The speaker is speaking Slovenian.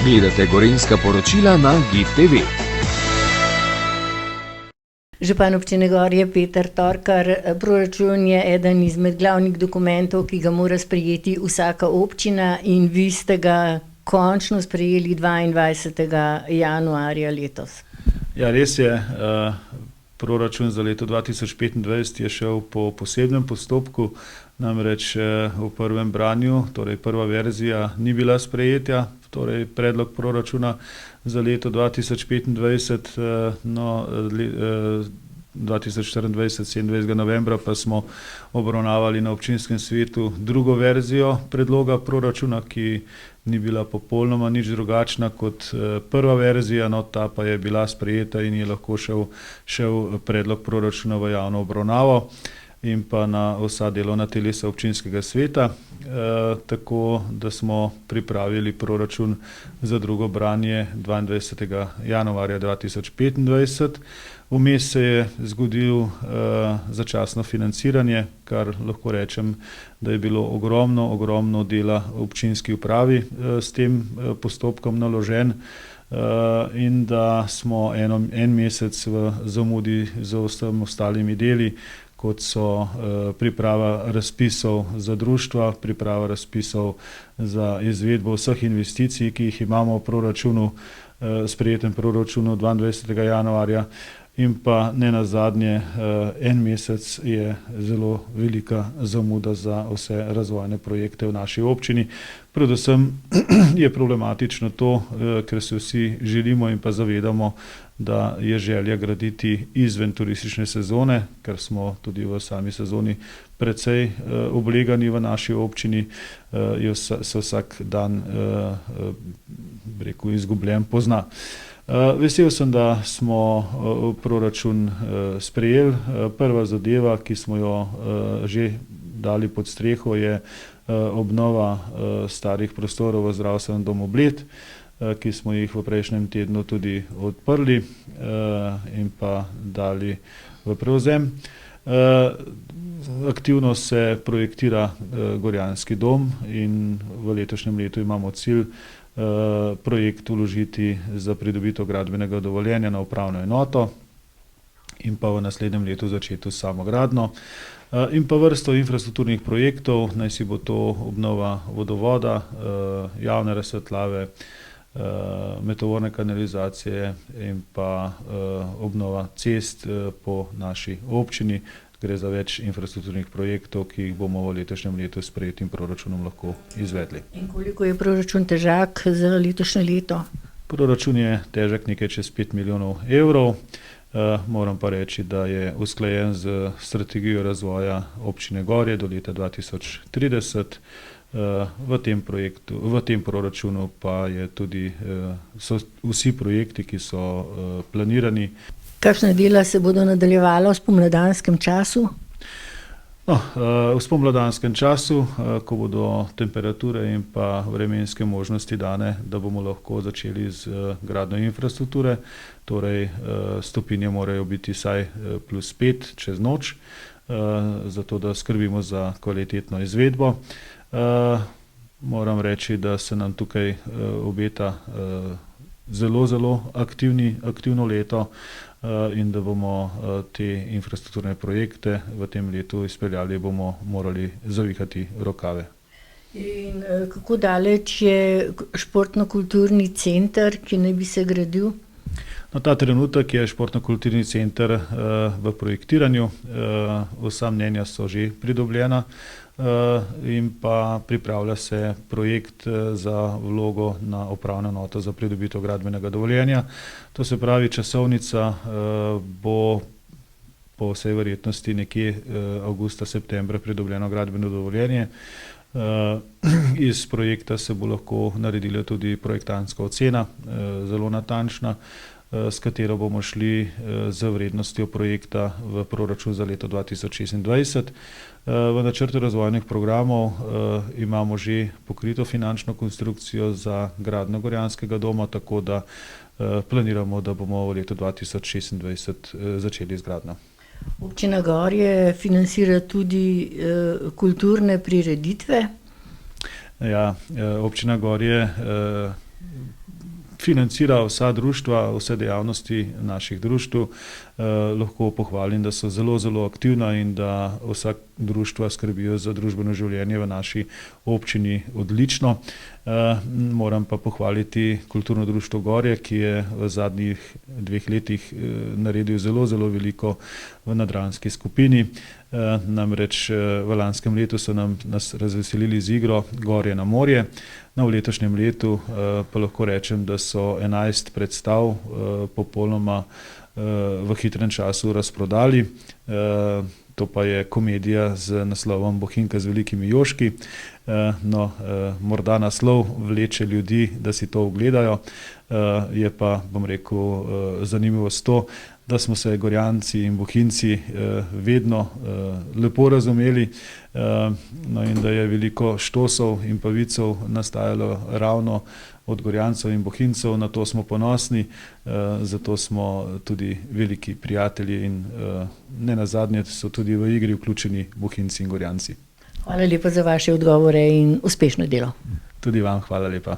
Gledate Gorenjska poročila na GIF TV. Župan občine Gorje Peter Torkar, proračun je eden izmed glavnih dokumentov, ki ga mora sprejeti vsaka občina, in vi ste ga končno sprejeli 22. januarja letos. Ja, res je. Proračun za leto 2025 je šel po posebnem postopku, namreč v prvem branju, torej prva verzija ni bila sprejetja, torej predlog proračuna za leto 2025, 2024, 27. novembra pa smo obravnavali na občinskem svetu drugo verzijo predloga proračuna, ki ni bila popolnoma nič drugačna kot prva verzija, no ta pa je bila sprejeta in je lahko šel predlog proračuna v javno obravnavo in pa na vsa delovna telesa občinskega sveta, tako da smo pripravili proračun za drugo branje 22. januarja 2025. Vmes se je zgodil začasno financiranje, kar lahko rečem, da je bilo ogromno dela v občinski upravi s tem postopkom naložen, in da smo en mesec v zamudi z vsemi ostalimi deli, kot so priprava razpisov za društva, priprava razpisov za izvedbo vseh investicij, ki jih imamo v proračunu, sprejetem proračunu 22. januarja, in pa nenazadnje en mesec je zelo velika zamuda za vse razvojne projekte v naši občini. Predvsem je problematično to, ker se vsi želimo in pa zavedamo, da je želja graditi izven turistične sezone, ker smo tudi v sami sezoni precej oblegani v naši občini, se vsak dan izgubljen pozna. Vesel sem, da smo proračun sprejeli. Prva zadeva, ki smo jo že dali pod streho, je obnova starih prostorov v zdravstvenem domu Bled, ki smo jih v prejšnjem tednu tudi odprli in pa dali v prevzem. Aktivno se projektira Gorjanski dom in v letošnjem letu imamo cilj projekt vložiti za pridobitev gradbenega dovoljenja na upravno enoto in pa v naslednjem letu začeti s samogradnjo. In pa vrsto infrastrukturnih projektov, naj si bo to obnova vodovoda, javne razsvetljave, meteorne kanalizacije in pa obnova cest po naši občini. Gre za več infrastrukturnih projektov, ki jih bomo v letošnjem letu s sprejetim proračunom lahko izvedli. In koliko je proračun težak za letošnje leto? Proračun je težak nekaj čez 5 milijonov evrov. Moram pa reči, da je usklajen z strategijo razvoja občine Gorje do leta 2030. V tem proračunu pa so vsi projekti, ki so planirani. Kakšna dela se bodo nadaljevala v spomladanskem času? V spomladanskem času, ko bodo temperature in pa vremenske možnosti dane, da bomo lahko začeli z gradnjo infrastrukture, torej stopinje morajo biti vsaj +5 čez noč, zato da skrbimo za kvalitetno izvedbo. Moram reči, da se nam tukaj obeta zelo aktivno leto in da bomo te infrastrukturne projekte v tem letu izpeljali, bomo morali zavihati rokave. In kako daleč je športno-kulturni center, ki naj bi se gradil? Ta trenutek je športno-kulturni center v projektiranju, vsa mnenja so že pridobljena in pa pripravlja se projekt za vlogo na upravno enoto za pridobitev gradbenega dovoljenja. To se pravi, časovnica bo po vsej verjetnosti nekje avgusta, septembra pridobljeno gradbeno dovoljenje. Iz projekta se bo lahko naredila tudi projektantska ocena, zelo natančna, s katero bomo šli z vrednostjo projekta v proračun za leto 2026. V načrtu razvojnih programov imamo že pokrito finančno konstrukcijo za gradnjo Gorjanskega doma, tako da planiramo, da bomo v letu 2026 začeli z gradnjo. Občina Gorje financira tudi kulturne prireditve. Ja, občina Gorje financira vsa društva, vse dejavnosti naših društev. Lahko pohvalim, da so zelo, zelo aktivna in da vsa društva skrbijo za družbeno življenje v naši občini odlično. Moram pa pohvaliti Kulturno društvo Gorje, ki je v zadnjih 2 letih naredil zelo, zelo veliko v nadranski skupini. Namreč v lanskem letu so nas razveselili z igro Gorje na morje. V letošnjem letu pa lahko rečem, da so 11 predstav popolnoma v hitrem času razprodali. To pa je komedija z naslovom Bohinjka z velikimi jožki. Morda naslov vleče ljudi, da si to ogledajo. Je pa, bom rekel, zanimivost to, da smo se Gorjanci in Bohinjci vedno lepo razumeli, in da je veliko štosov in pa vicov nastajalo ravno od Gorjancev in Bohinjcev. Na to smo ponosni, zato smo tudi veliki prijatelji in nenazadnje so tudi v igri vključeni Bohinjci in Gorjanci. Hvala lepa za vaše odgovore in uspešno delo. Tudi vam hvala lepa.